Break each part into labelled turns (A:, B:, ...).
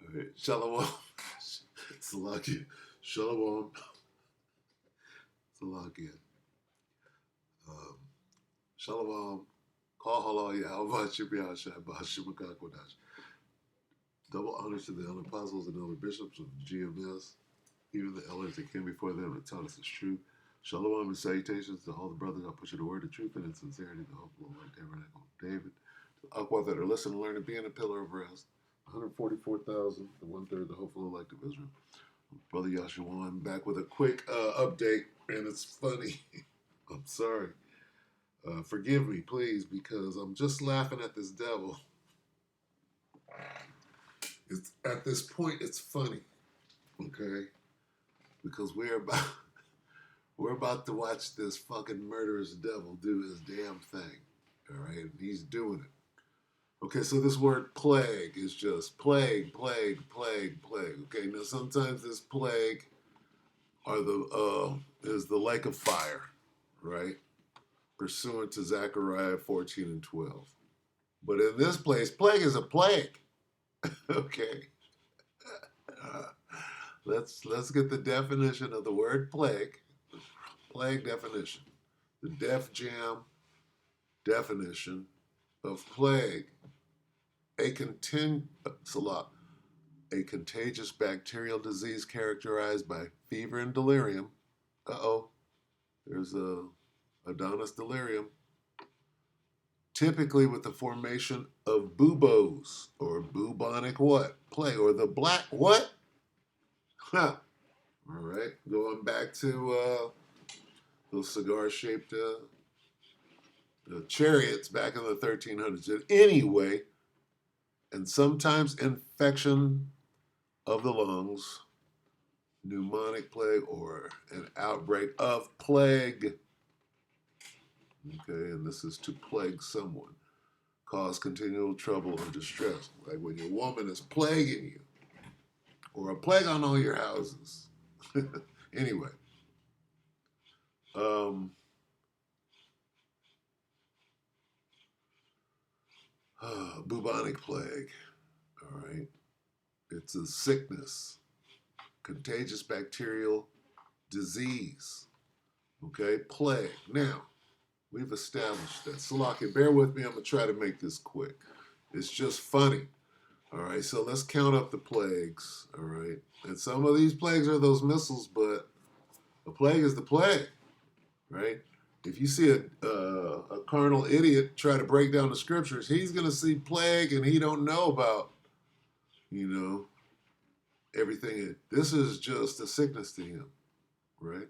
A: All right. Shalom. Salakia. Shalom. Salakia. Um, Shalom. Call halal Yahweh Shibya Shabbat Shimakakwadash. Double honors to the elder apostles and elder bishops of GMS, even the elders that came before them and taught us the truth. Shalom and salutations to all the brothers that push the word of truth and in sincerity, the hope of the Lord, tabernacle of David. To the Aqua that are listening, learning, being a pillar of rest. 144,000, the one-third, the hopeful elect of Israel. Brother Yahshua, I'm back with a quick update, and it's funny. I'm sorry. Forgive me, please, because I'm just laughing at this devil. It's at this point, it's funny, okay? Because we're about to watch this fucking murderous devil do his damn thing, all right? And he's doing it. Okay, so this word plague is just plague. Okay, now sometimes this plague is the lake of fire, right? Pursuant to Zechariah 14 and 12. But in this place, plague is a plague. Okay. Let's get the definition of the word plague. Plague definition. The Def Jam definition of plague. A contagious bacterial disease characterized by fever and delirium. There's a Adonis delirium. Typically with the formation of buboes or bubonic what? Plague or the black what? Huh. All right, going back to those cigar-shaped chariots back in the 1300s. Anyway, and sometimes infection of the lungs, pneumonic plague, or an outbreak of plague. Okay, and this is to plague someone, cause continual trouble or distress, like when your woman is plaguing you, or a plague on all your houses. Anyway, bubonic plague, all right? It's a sickness, contagious bacterial disease, okay? Plague. Now, we've established that. Salaki, bear with me. I'm going to try to make this quick. It's just funny. All right, so let's count up the plagues. All right, and some of these plagues are those missiles, but a plague is the plague, right? If you see a carnal idiot try to break down the scriptures, he's going to see plague and he don't know about, everything. This is just a sickness to him, right?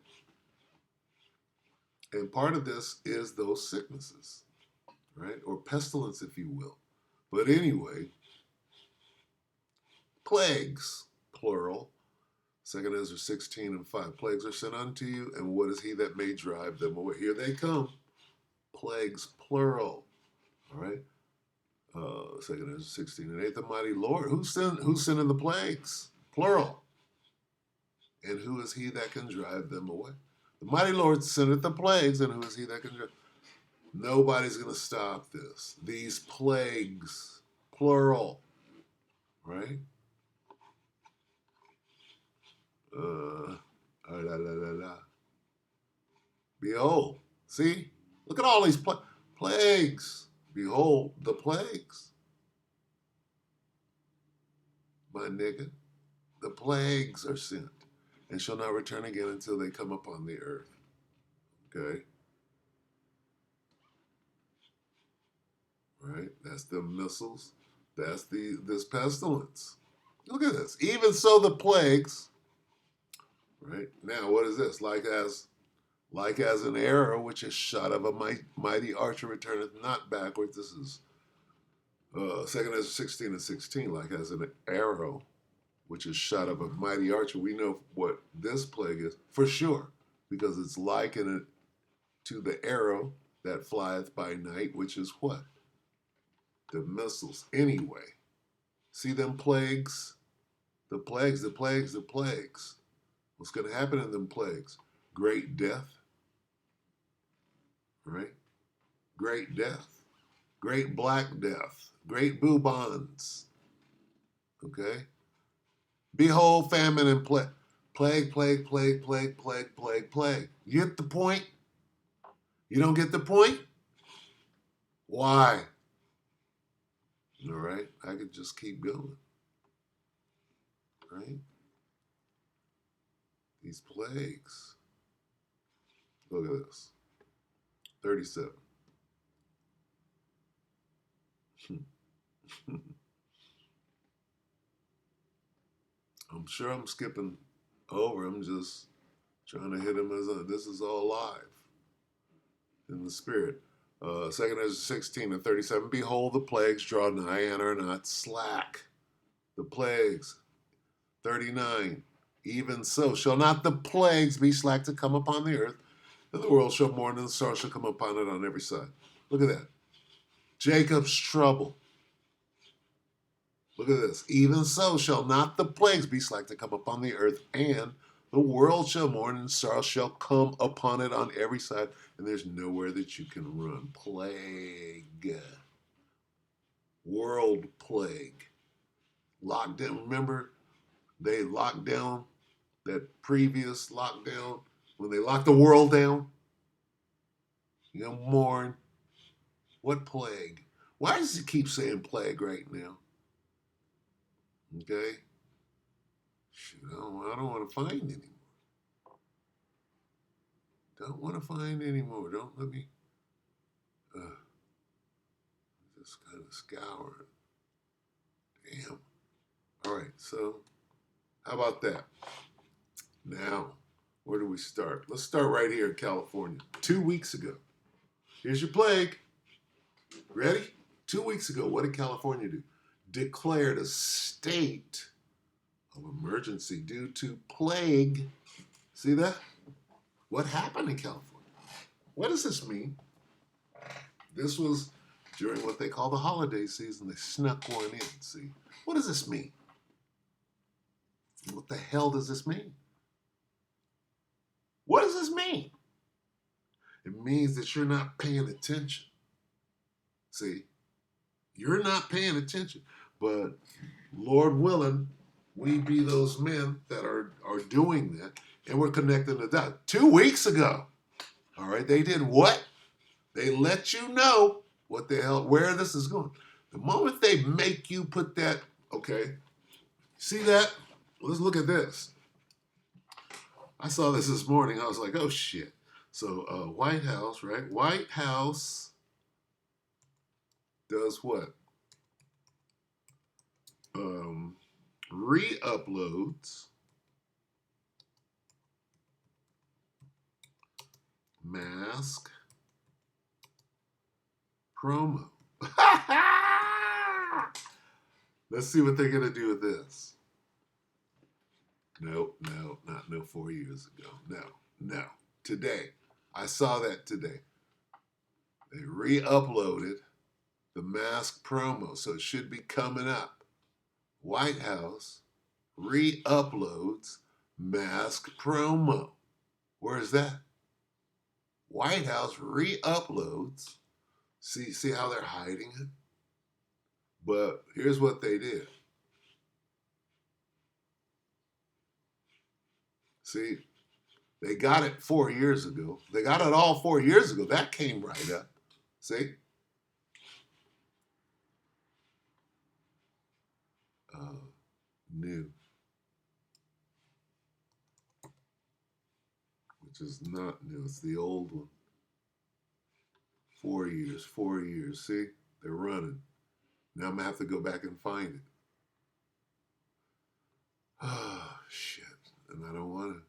A: And part of this is those sicknesses, right? Or pestilence, if you will. But anyway, plagues, plural. 2 Ezra 16 and 5. Plagues are sent unto you, and what is he that may drive them away? Here they come. Plagues, plural. All right? 2 Ezra 16 and 8. The mighty Lord. Who's sending the plagues? Plural. And who is he that can drive them away? The mighty Lord sendeth the plagues, and who is he that can drive? Nobody's going to stop this. These plagues, plural. Right? Behold, see? Look at all these plagues. Behold, the plagues. My nigga, the plagues are sent and shall not return again until they come upon the earth. Okay? Right? That's the missiles. That's this pestilence. Look at this. Even so, the plagues. Right? Now, what is this? Like as an arrow which is shot of a mighty archer returneth not backwards. This is 2 Ezra 16 and 16. Like as an arrow which is shot of a mighty archer. We know what this plague is for sure, because it's likened it to the arrow that flieth by night, which is what? The missiles. Anyway, see them plagues? The plagues. What's going to happen in them plagues? Great death. Right? Great death. Great black death. Great bubons. Okay? Behold, famine and plague. Plague, plague, plague, plague, plague, plague, plague. You get the point? You don't get the point? Why? All right, I could just keep going. Right? These plagues. Look at this. 37. I'm sure I'm skipping over. I'm just trying to hit him as this is all live in the spirit. 2 Ezra 16 and 37. Behold, the plagues draw nigh and are not slack. The plagues. 39. Even so shall not the plagues be slack to come upon the earth, and the world shall mourn, and the sorrow shall come upon it on every side. Look at that. Jacob's trouble. Look at this. Even so shall not the plagues be slack to come upon the earth, and the world shall mourn, and sorrow shall come upon it on every side, and there's nowhere that you can run. Plague. World plague. Lockdown. Remember, they locked down that previous lockdown when they locked the world down? You know, mourn. What plague? Why does it keep saying plague right now? Okay? Shoot, I don't want to find anymore. Don't want to find anymore. Don't let me just kind of scour it. Damn. All right, so how about that? Now, where do we start? Let's start right here in California. 2 weeks ago. Here's your plague. Ready? 2 weeks ago, what did California do? Declared a state of emergency due to plague. See that? What happened in California? What does this mean? This was during what they call the holiday season. They snuck one in. See, what does this mean? What the hell does this mean? What does this mean? It means that you're not paying attention. See, you're not paying attention. But Lord willing, we be those men that are doing that, and we're connecting the dots. 2 weeks ago, all right, they did what? They let you know what the hell, where this is going. The moment they make you put that, okay, see that? Let's look at this. I saw this morning. I was like, oh, shit. So White House, right? White House does what? Re-uploads mask promo. Let's see what they're going to do with this. No, not 4 years ago. No. Today. I saw that today. They re-uploaded the mask promo, so it should be coming up. White House re-uploads mask promo. Where is that? White House re-uploads. See how they're hiding it? But here's what they did. See, they got it 4 years ago. They got it all 4 years ago. That came right up. See? New. Which is not new. It's the old one. 4 years. 4 years. See? They're running. Now I'm going to have to go back and find it. Oh, shit. And I don't want to.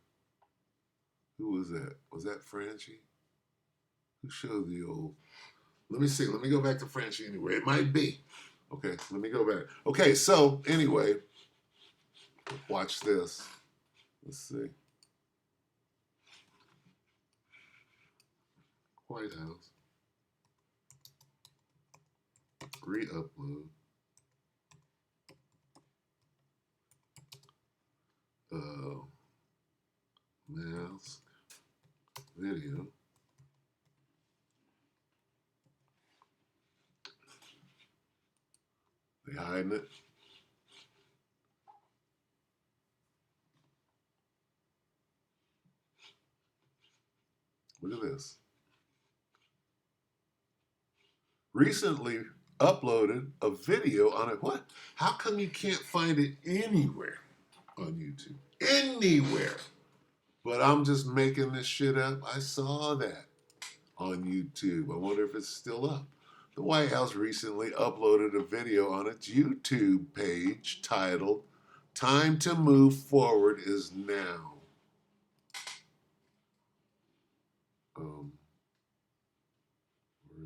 A: Who was that? Was that Franchi? Who showed the old? Let me see. Let me go back to Franchi anyway. It might be. Okay, let me go back. Okay, so anyway, watch this. Let's see. White House. Re-upload. Mask. Video. They hiding it. Look at this. Recently uploaded a video on it. What? How come you can't find it anywhere on YouTube? Anywhere. But I'm just making this shit up. I saw that on YouTube. I wonder if it's still up. The White House recently uploaded a video on its YouTube page titled, "Time to Move Forward is Now." Where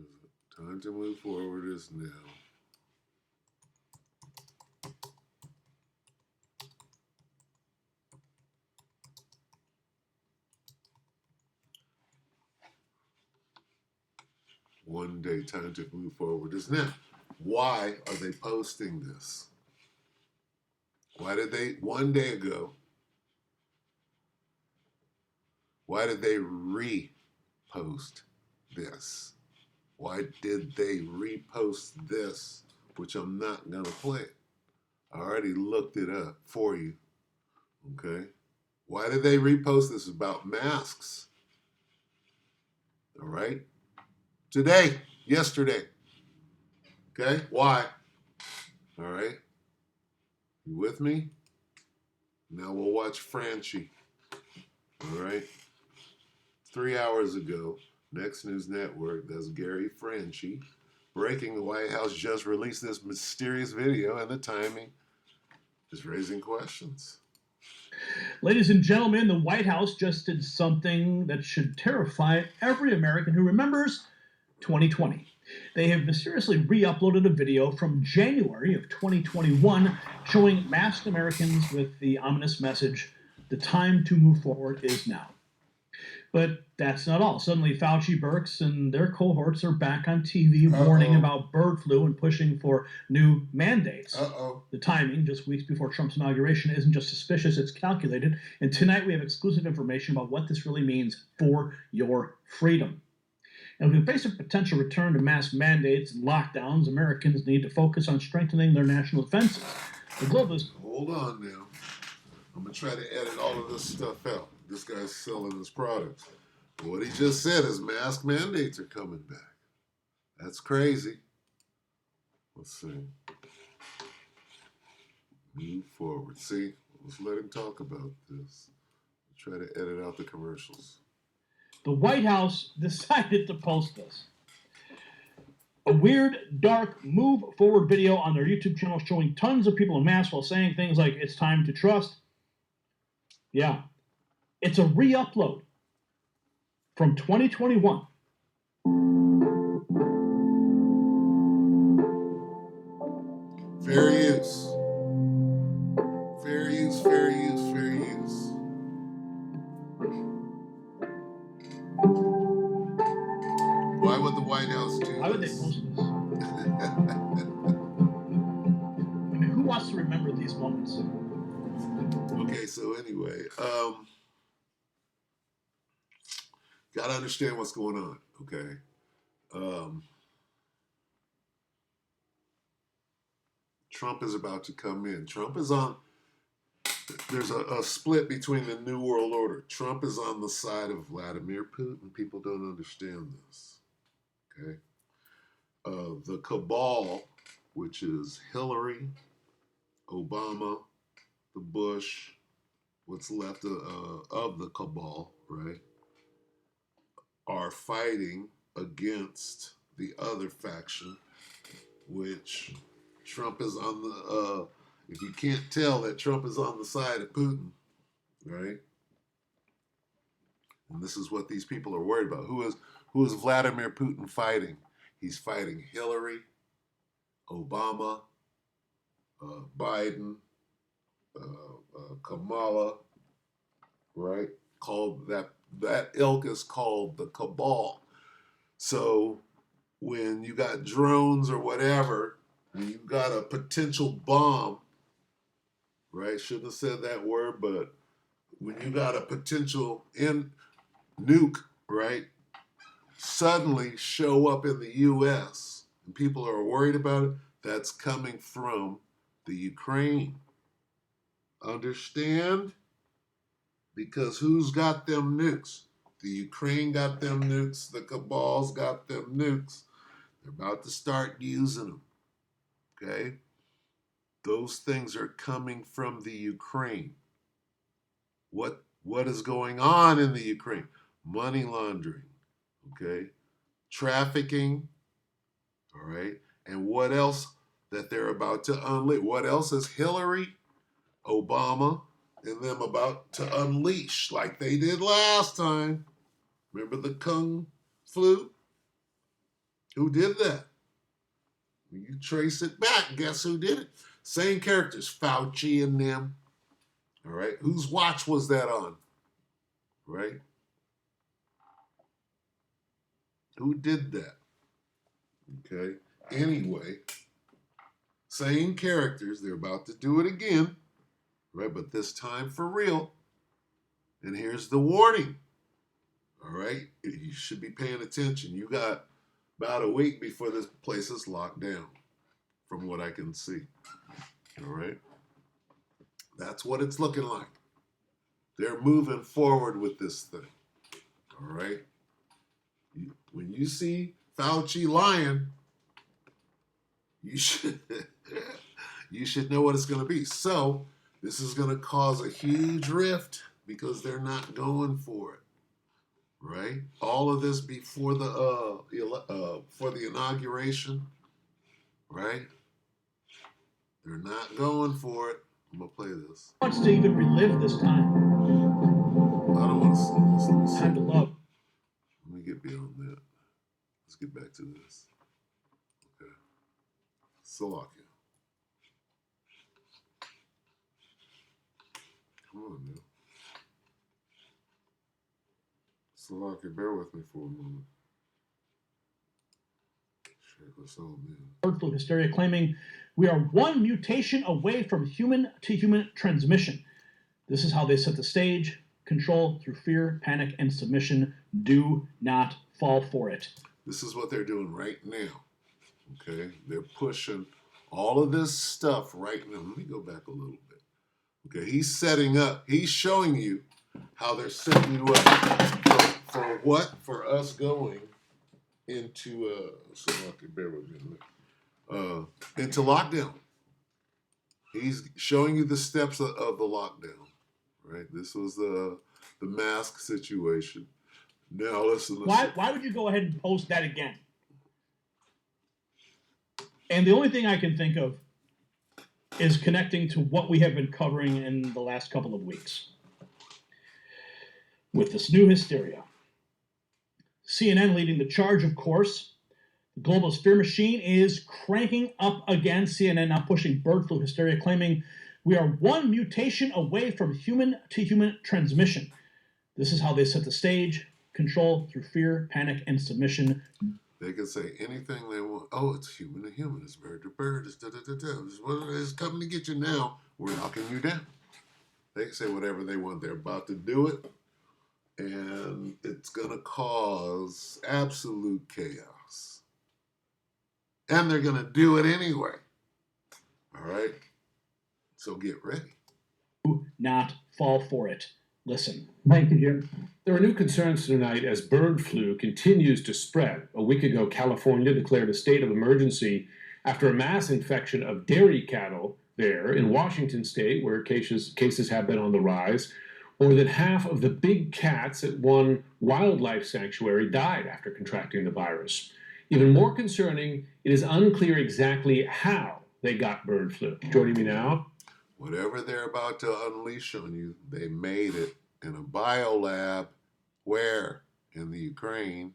A: is it? Time to move forward is now. One day, time to move forward is now. Why are they posting this? Why did they, one day ago, why did they repost this? Why did they repost this, which I'm not going to play? I already looked it up for you, okay? Why did they repost this about masks? All right? Today, yesterday, okay? Why? All right? You with me? Now we'll watch Franchi, all right? 3 hours ago, Next News Network, that's Gary Franchi, breaking the White House just released this mysterious video, and the timing is raising questions.
B: Ladies and gentlemen, the White House just did something that should terrify every American who remembers 2020. They have mysteriously re-uploaded a video from January of 2021 showing masked Americans with the ominous message, "The time to move forward is now." But that's not all. Suddenly, Fauci, Birx, and their cohorts are back on TV warning about bird flu and pushing for new mandates. The timing, just weeks before Trump's inauguration, isn't just suspicious, it's calculated. And tonight we have exclusive information about what this really means for your freedom. And if we face a potential return to mask mandates and lockdowns, Americans need to focus on strengthening their national defenses. The globe is...
A: Hold on now. I'm going to try to edit all of this stuff out. This guy's selling his products. What he just said is mask mandates are coming back. That's crazy. Let's see. Move forward. See, let's let him talk about this. Try to edit out the commercials.
B: The White House decided to post this. A weird, dark, move forward video on their YouTube channel showing tons of people in masks while saying things like, "It's time to trust." Yeah. It's a re-upload from 2021.
A: Fair use. Fair use, fair use, fair use. Why would the White House do this?
B: Why would they post this? I mean, who wants to remember these moments?
A: Okay, so anyway, gotta understand what's going on, okay? Trump is about to come in. Trump is on, there's a split between the New World Order. Trump is on the side of Vladimir Putin. People don't understand this, okay? The cabal, which is Hillary, Obama, the Bush, what's left of the cabal, right, are fighting against the other faction, which Trump is on the, if you can't tell that Trump is on the side of Putin, right? And this is what these people are worried about. Who is Vladimir Putin fighting? He's fighting Hillary, Obama, Biden, Kamala, right? Called that ilk is called the cabal. So when you got drones or whatever, when you got a potential bomb, right? Shouldn't have said that word, but when you got a potential nuke, right? Suddenly show up in the U.S. and people are worried about it, that's coming from the Ukraine. Understand? Because who's got them nukes? The Ukraine got them nukes. The cabal's got them nukes. They're about to start using them. Okay? Those things are coming from the Ukraine. What is going on in the Ukraine? Money laundering. Okay? Trafficking. All right? And what else that they're about to unleash? What else is Hillary, Obama, and them about to unleash like they did last time? Remember the Kung Flu? Who did that? When you trace it back, guess who did it? Same characters, Fauci and them. All right? Whose watch was that on? Right? Who did that? Okay? Anyway, same characters. They're about to do it again. Right? But this time for real. And here's the warning. All right? You should be paying attention. You got about a week before this place is locked down, from what I can see. All right? That's what it's looking like. They're moving forward with this thing. All right? When you see Fauci lying, you should know what it's going to be. So this is going to cause a huge rift because they're not going for it. Right? All of this before for the inauguration, right? They're not going for it. I'm gonna play this.
B: Wants to even relive this time.
A: I don't want to see this. Let me see.
B: Time to love.
A: Let me get beyond that. Let's get back to this. Okay. Slovakia. Come on now. Slovakia, bear with me for a moment. Share this all, man.
B: Bird flu hysteria claiming we are one mutation away from human-to-human transmission. This is how they set the stage. Control through fear, panic, and submission. Do not fall for it.
A: This is what they're doing right now. Okay? They're pushing all of this stuff right now. Let me go back a little bit. Okay, he's setting up, he's showing you how they're setting you up for what? For us going into bear with me a minute. Into lockdown. He's showing you the steps of the lockdown. Right? This was the mask situation. Now listen.
B: Why would you go ahead and post that again? And the only thing I can think of is connecting to what we have been covering in the last couple of weeks with this new hysteria. CNN leading the charge, of course. The global fear machine is cranking up again. CNN now pushing bird flu hysteria, claiming we are one mutation away from human-to-human transmission. This is how they set the stage. Control through fear, panic, and submission.
A: They can say anything they want. Oh, it's human to human. It's bird to bird. It's da-da-da-da. It's coming to get you now. We're knocking you down. They can say whatever they want. They're about to do it. And it's going to cause absolute chaos. And they're going to do it anyway. All right? So get ready.
B: Do not fall for it. Listen.
C: Thank you, Jim. There are new concerns tonight as bird flu continues to spread. A week ago, California declared a state of emergency after a mass infection of dairy cattle there. In Washington state, where cases have been on the rise, more than half of the big cats at one wildlife sanctuary died after contracting the virus. Even more concerning, it is unclear exactly how they got bird flu. Joining me now.
A: Whatever they're about to unleash on you, they made it in a biolab. Where? In the Ukraine,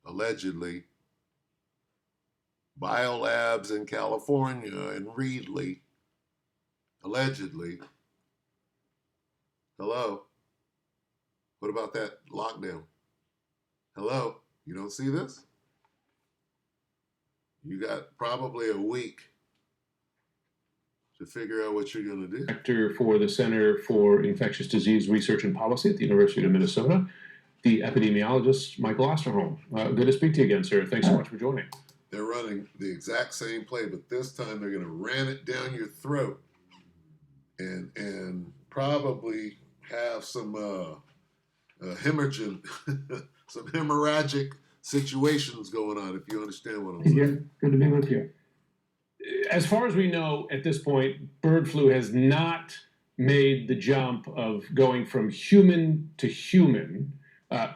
A: allegedly. Biolabs in California and Reedley, allegedly. Hello? What about that lockdown? Hello? You don't see this? You got probably a week to figure out what you're going to do.
C: Director for the Center for Infectious Disease Research and Policy at the University of Minnesota, the epidemiologist Michael Osterholm. Good to speak to you again, sir. Thanks so much for joining.
A: They're running the exact same play, but this time they're going to ram it down your throat and probably have some some hemorrhagic situations going on, if you understand what I'm
B: Hey,
A: saying.
B: Jim. Good to be with you.
C: As far as we know at this point, bird flu has not made the jump of going from human to human.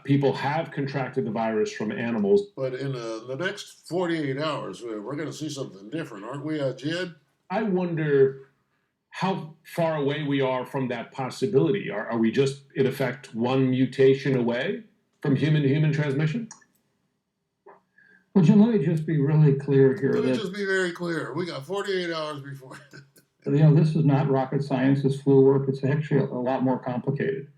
C: People have contracted the virus from animals.
A: But in the next 48 hours, we're going to see something different, aren't we, Jed?
C: I wonder how far away we are from that possibility. Are we just, in effect, one mutation away from human to human transmission?
B: Well, Jim, let me just be really clear here.
A: Let me just be very clear. We got 48 hours before.
B: This is not rocket science. It's flu work. It's actually a lot more complicated.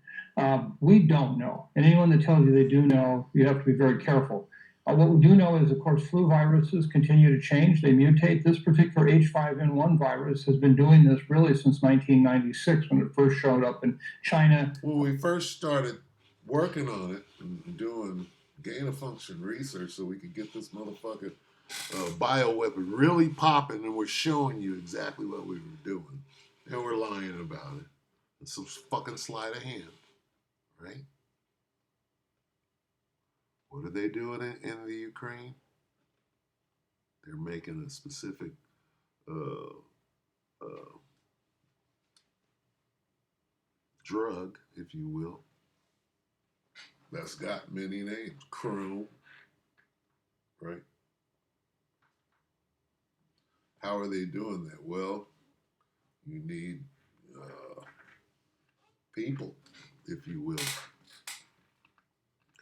B: We don't know. And anyone that tells you they do know, you have to be very careful. What we do know is, of course, flu viruses continue to change. They mutate. This particular H5N1 virus has been doing this really since 1996 when it first showed up in China.
A: When we first started working on it and doing gain-of-function research so we could get this motherfucking bioweapon really popping, and we're showing you exactly what we were doing, and we're lying about it. It's some fucking sleight of hand, right? What are they doing in the Ukraine? They're making a specific drug, if you will, that's got many names. Chrome, right? How are they doing that? Well, you need people, if you will.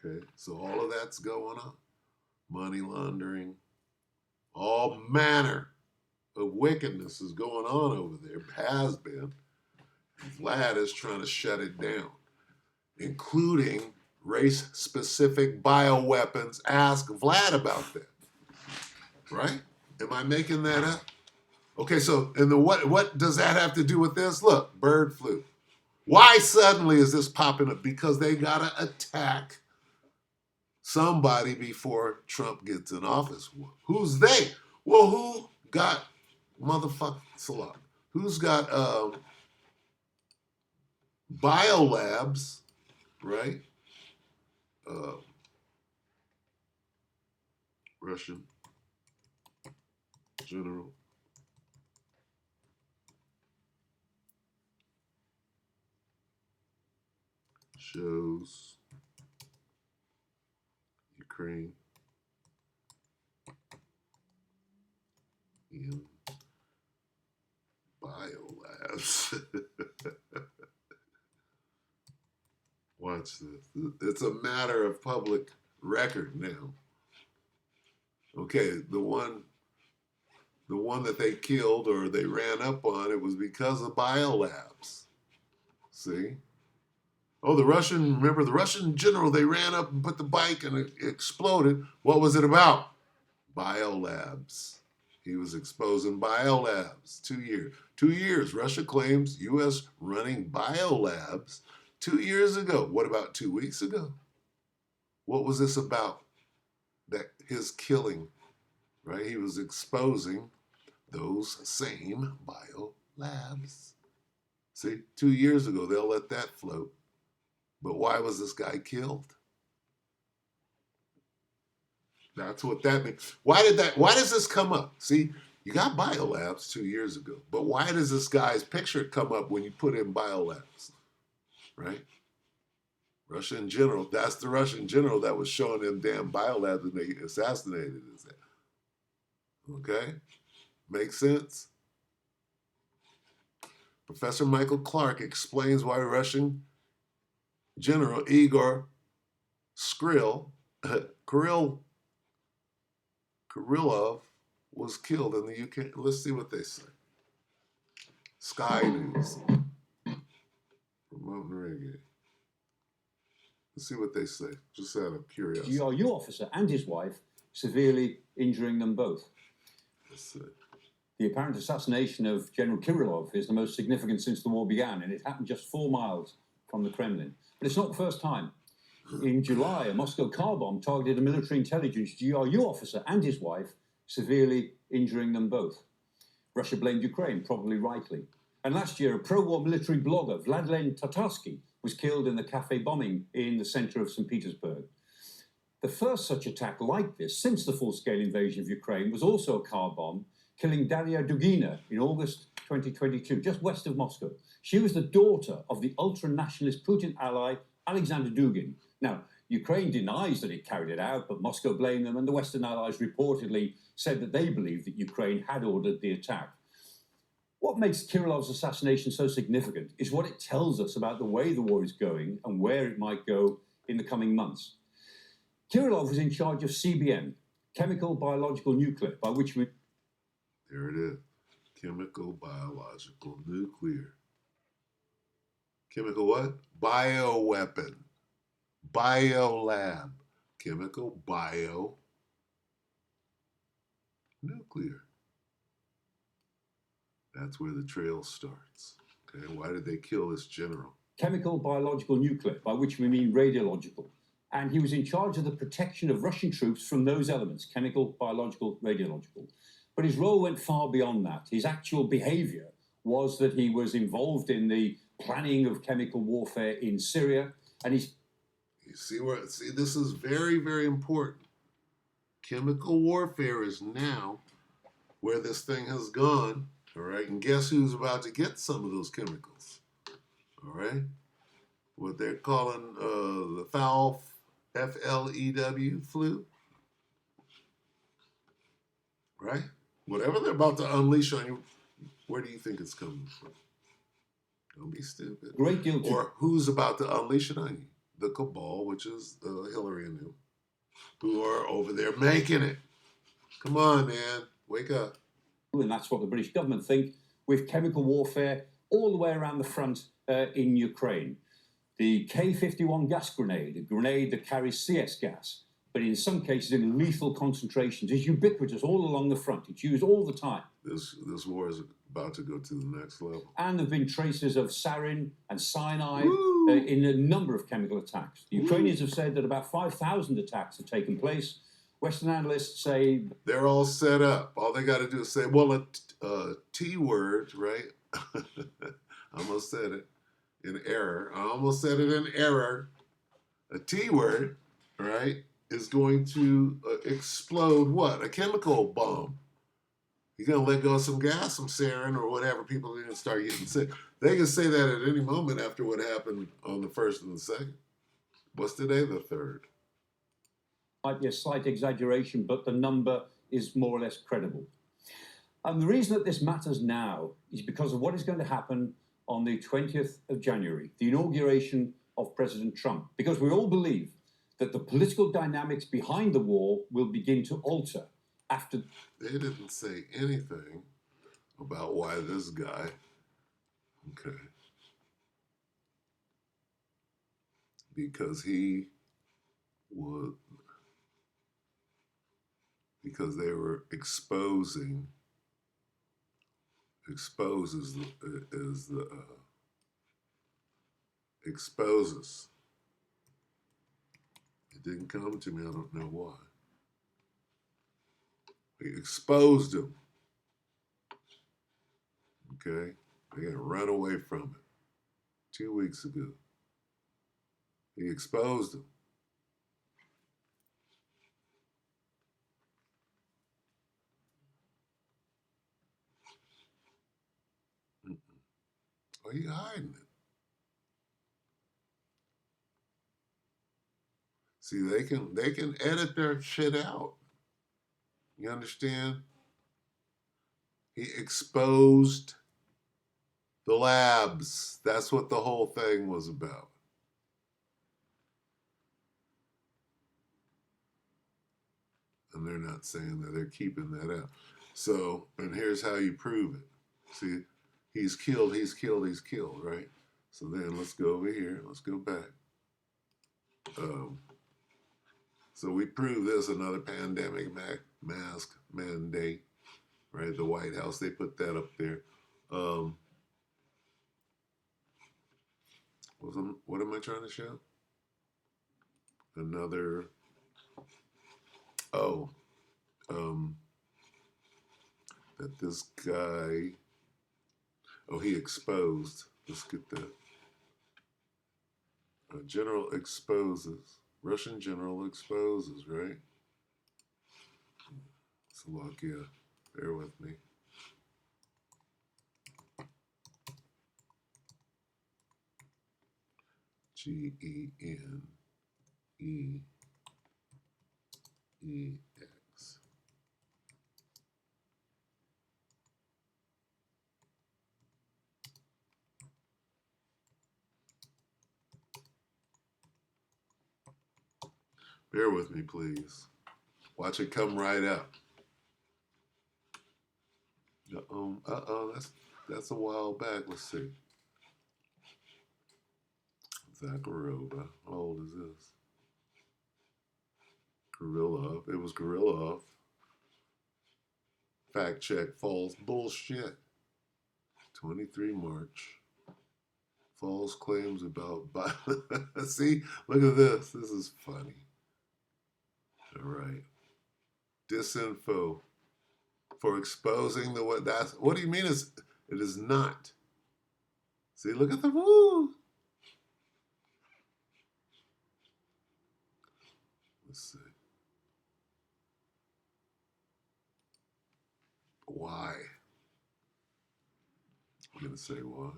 A: Okay, so all of that's going on. Money laundering, all manner of wickedness is going on over there, has been. Vlad is trying to shut it down, including race-specific bioweapons. Ask Vlad about that, right? Am I making that up? Okay, so and what does that have to do with this? Look, bird flu. Why suddenly is this popping up? Because they gotta attack somebody before Trump gets in office. Who's they? Well, who got motherfucking Salah? Who's got biolabs, right? Russian general. Shows Ukraine in biolabs. Watch this. It's a matter of public record now. Okay, the one that they killed or they ran up on, it was because of biolabs. See? Oh, remember the Russian general, they ran up and put the bike and it exploded. What was it about? Biolabs. He was exposing biolabs. 2 years. 2 years. Russia claims U.S. running biolabs 2 years ago. What about 2 weeks ago? What was this about? That his killing, right? He was exposing those same biolabs. See, 2 years ago, they'll let that float. But why was this guy killed? That's what that means. Why does this come up? See, you got biolabs 2 years ago, but why does this guy's picture come up when you put in biolabs? Right? Russian general, that's the Russian general that was showing them damn biolabs and they assassinated his ass. Okay? Makes sense? Professor Michael Clark explains why Russian General Igor Kirillov was killed in the UK. Let's see what they say. Sky News. Promoting reggae. Let's see what they say, just out of curiosity.
D: GRU officer and his wife severely injuring them both.
A: Let's see.
D: The apparent assassination of General Kirillov is the most significant since the war began, and it happened just 4 miles from the Kremlin. But it's not the first time. In July, a Moscow car bomb targeted a military intelligence GRU officer and his wife, severely injuring them both. Russia blamed Ukraine, probably rightly. And last year, a pro-war military blogger, Vladlen Tatarsky, was killed in the cafe bombing in the center of St. Petersburg. The first such attack like this since the full-scale invasion of Ukraine was also a car bomb, killing Daria Dugina in August 2022, just west of Moscow. She was the daughter of the ultra-nationalist Putin ally, Alexander Dugin. Now, Ukraine denies that it carried it out, but Moscow blamed them, and the Western allies reportedly said that they believed that Ukraine had ordered the attack. What makes Kirillov's assassination so significant is what it tells us about the way the war is going and where it might go in the coming months. Kirillov was in charge of CBN, chemical, biological, nuclear, by which we...
A: There it is. Chemical, biological, nuclear. Chemical what? Bioweapon. Biolab. Chemical, bio, nuclear. That's where the trail starts. Okay, why did they kill this general?
D: Chemical, biological, nuclear, by which we mean radiological. And he was in charge of the protection of Russian troops from those elements, chemical, biological, radiological. But his role went far beyond that. His actual behavior was that he was involved in the planning of chemical warfare in Syria, and he's...
A: You see, this is very, very important. Chemical warfare is now where this thing has gone, all right? And guess who's about to get some of those chemicals, all right? What they're calling the Fowl, F-L-E-W, flu, right? Whatever they're about to unleash on you, where do you think it's coming from? Don't be stupid.
D: Great deal.
A: Or who's about to unleash it on you? The cabal, which is Hillary and them, who are over there making it. Come on, man. Wake up.
D: And that's what the British government think, with chemical warfare all the way around the front in Ukraine. The K-51 gas grenade, a grenade that carries CS gas, but in some cases in lethal concentrations, is ubiquitous all along the front. It's used all the time.
A: This war is about to go to the next level.
D: And there have been traces of sarin and cyanide in a number of chemical attacks. The Ukrainians have said that about 5,000 attacks have taken place. Western analysts say...
A: They're all set up. All they got to do is say, well, a T word, right? I almost said it in error. A T word, right, is going to explode what? A chemical bomb. You're going to let go of some gas, some sarin, or whatever. People are going to start getting sick. They can say that at any moment after what happened on the 1st and the 2nd. What's today? The 3rd.
D: Might be a slight exaggeration, but the number is more or less credible. And the reason that this matters now is because of what is going to happen on the 20th of January, the inauguration of President Trump. Because we all believe that the political dynamics behind the war will begin to alter after...
A: They didn't say anything about why this guy, okay, because he would, because they were exposes exposes. It didn't come to me, I don't know why. He exposed him. Okay? They got to run away from it. 2 weeks ago. He exposed him. Why are you hiding it? See, they can edit their shit out. You understand? He exposed the labs. That's what the whole thing was about. And they're not saying that, they're keeping that out. So, and here's how you prove it. See, he's killed, right? So then let's go over here. Let's go back. So we prove this, another pandemic mask mandate, right? The White House, they put that up there. What am I trying to show? Another, that this guy, Oh, he exposed. Let's get that. General exposes. Russian general exposes, right? Slovakia. Bear with me. Geneex. Bear with me, please. Watch it come right up. Uh-oh, that's a while back. Let's see. Zakharova. How old is this? Gorillov. It was Gorillov. Fact check. False bullshit. 23 March. False claims about see, look at this. This is funny. All right. Disinfo for exposing the what that's what do you mean is it is not. See, look at the woo. Let's see. Why? I'm gonna say why.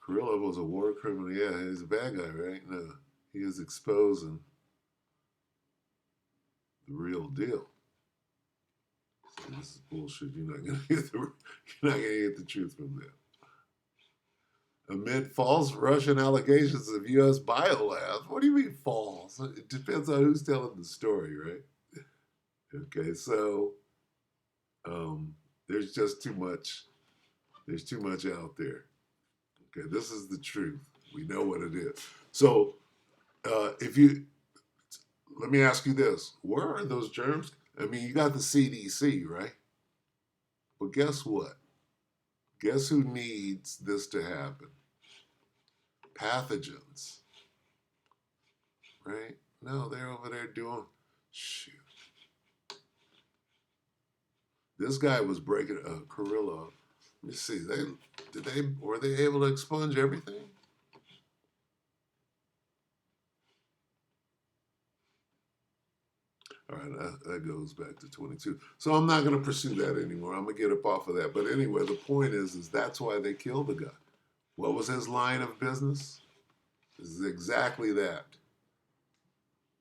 A: Kirillov was a war criminal. Yeah, he's a bad guy, right? No, he is exposing the real deal. So this is bullshit. You're not gonna get the truth from that. Amid false Russian allegations of U.S. biolabs. What do you mean false? It depends on who's telling the story, right? Okay, so there's just too much. There's too much out there. Okay, this is the truth. We know what it is. So let me ask you this. Where are those germs? I mean, you got the CDC, right? But guess what? Guess who needs this to happen? Pathogens. Right? No, they're over there doing, shoot. This guy was breaking, Kirillov. Let me see, were they able to expunge everything? All right, that goes back to 22. So I'm not going to pursue that anymore. I'm going to get up off of that. But anyway, the point is that's why they killed the guy. What was his line of business? This is exactly that.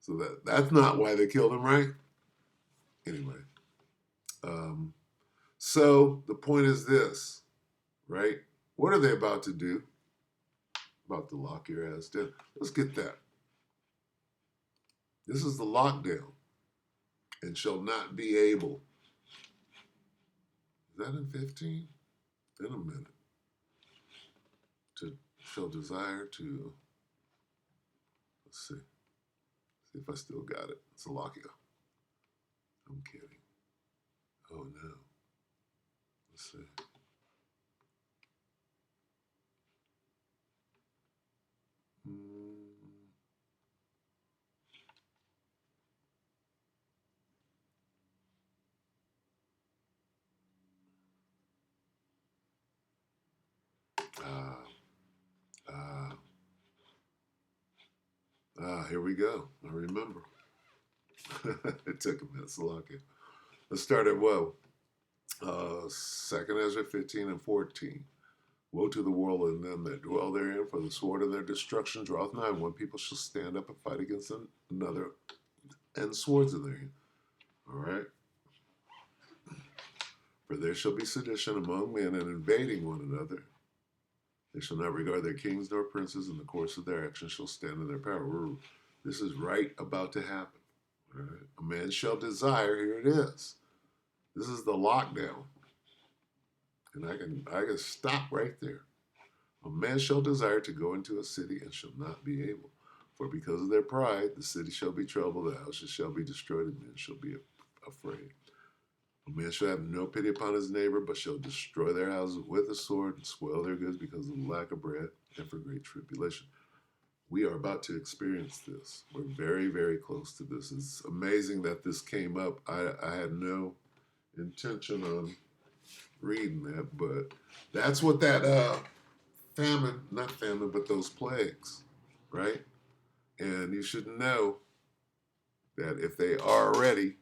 A: So that's not why they killed him, right? Anyway. So the point is this, right? What are they about to do? About to lock your ass down. Let's get that. This is the lockdown. And shall not be able. Is that in 15? In a minute. Shall desire to. Let's see. See if I still got it. It's a lockdown. I'm kidding. Oh no. Let's see. Here we go. I remember. It took a minute to lock it. Let's start at woe. 2nd Ezra 15 and 14. Woe to the world and them that dwell therein, for the sword of their destruction draweth nigh. One people shall stand up and fight against another, and swords in their hand. All right? For there shall be sedition among men and invading one another. They shall not regard their kings nor princes, and the course of their actions shall stand in their power. This is right about to happen. All right? A man shall desire, here it is. This is the lockdown. And I can stop right there. A man shall desire to go into a city and shall not be able. For because of their pride, the city shall be troubled, the houses shall be destroyed, and men shall be afraid. A man shall have no pity upon his neighbor, but shall destroy their houses with a sword and spoil their goods because of the lack of bread and for great tribulation. We are about to experience this. We're very, very close to this. It's amazing that this came up. I had no intention on reading that, but that's what that famine, not famine, but those plagues, right? And you should know that if they are ready,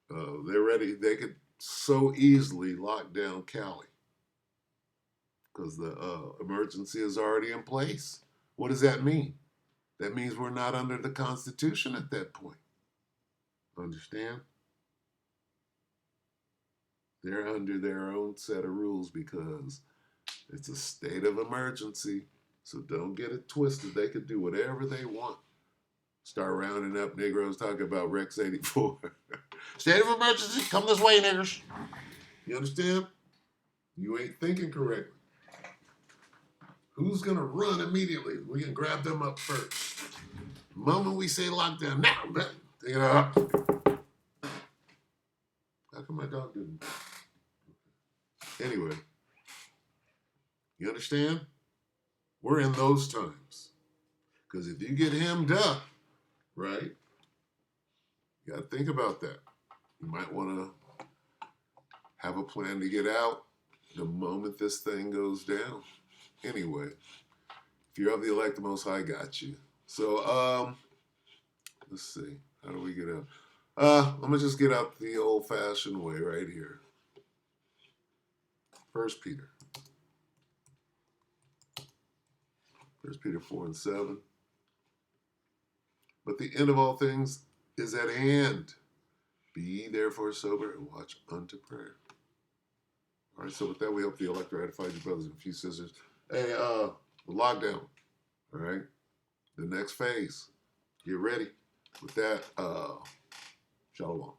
A: they're ready. They could so easily lock down Cali because the emergency is already in place. What does that mean? That means we're not under the Constitution at that point. Understand? They're under their own set of rules because it's a state of emergency. So don't get it twisted. They could do whatever they want. Start rounding up Negroes talking about Rex 84. State of emergency, come this way, niggers. You understand? You ain't thinking correctly. Who's gonna run immediately? We can grab them up first. The moment we say lockdown, now, take it up. How come my dog didn't? Anyway, you understand? We're in those times. Because if you get hemmed up, right, you got to think about that. You might want to have a plan to get out the moment this thing goes down. Anyway, if you're of the elect, the Most High got you. So, let's see. How do we get out? I'm going to just get out the old-fashioned way right here. 1 Peter. 1 Peter 4:7. But the end of all things is at hand. Be ye therefore sober and watch unto prayer. All right, so with that, we hope the elect ratified your brothers and few sisters. Hey, the lockdown. All right, the next phase. Get ready. With that, shalom.